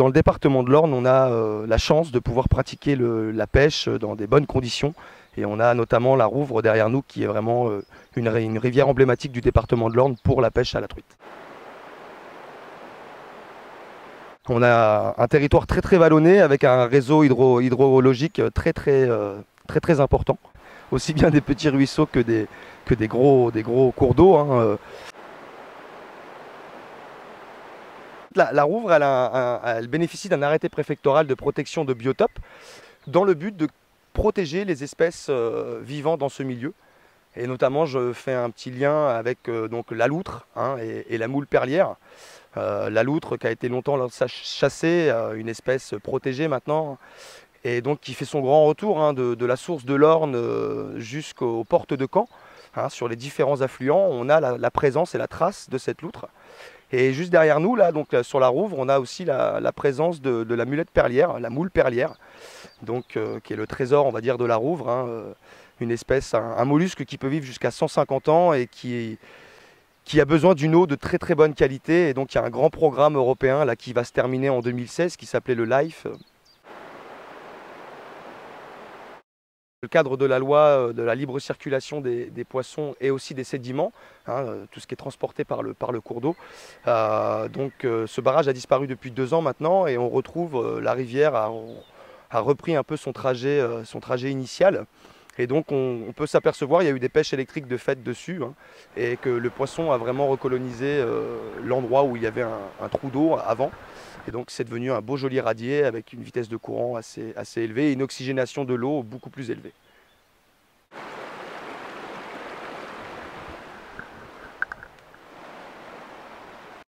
Dans le département de l'Orne, on a la chance de pouvoir pratiquer la pêche dans des bonnes conditions. Et on a notamment la Rouvre derrière nous qui est vraiment une rivière emblématique du département de l'Orne pour la pêche à la truite. On a un territoire très vallonné avec un réseau hydrologique très important. Aussi bien des petits ruisseaux que des gros cours d'eau, hein. La Rouvre, elle bénéficie d'un arrêté préfectoral de protection de biotope dans le but de protéger les espèces vivant dans ce milieu. Et notamment, je fais un petit lien avec donc la loutre, hein, et la moule perlière. La loutre qui a été longtemps chassée, une espèce protégée maintenant, et donc qui fait son grand retour, hein, de la source de l'Orne jusqu'aux portes de Caen. Hein, sur les différents affluents, on a la présence et la trace de cette loutre. Et juste derrière nous, là, donc sur la Rouvre, on a aussi la présence de la mulette perlière, la moule perlière, donc, qui est le trésor, on va dire, de la Rouvre, hein, une espèce, un mollusque qui peut vivre jusqu'à 150 ans et qui a besoin d'une eau de très bonne qualité. Et donc il y a un grand programme européen là, qui va se terminer en 2016 qui s'appelait le LIFE. Le cadre de la loi de la libre circulation des poissons et aussi des sédiments, hein, tout ce qui est transporté par le cours d'eau. Ce barrage a disparu depuis 2 ans maintenant et on retrouve la rivière a repris un peu son trajet initial. Et donc on peut s'apercevoir, il y a eu des pêches électriques de fait dessus, hein, et que le poisson a vraiment recolonisé l'endroit où il y avait un trou d'eau avant. Et donc c'est devenu un beau joli radier avec une vitesse de courant assez élevée et une oxygénation de l'eau beaucoup plus élevée.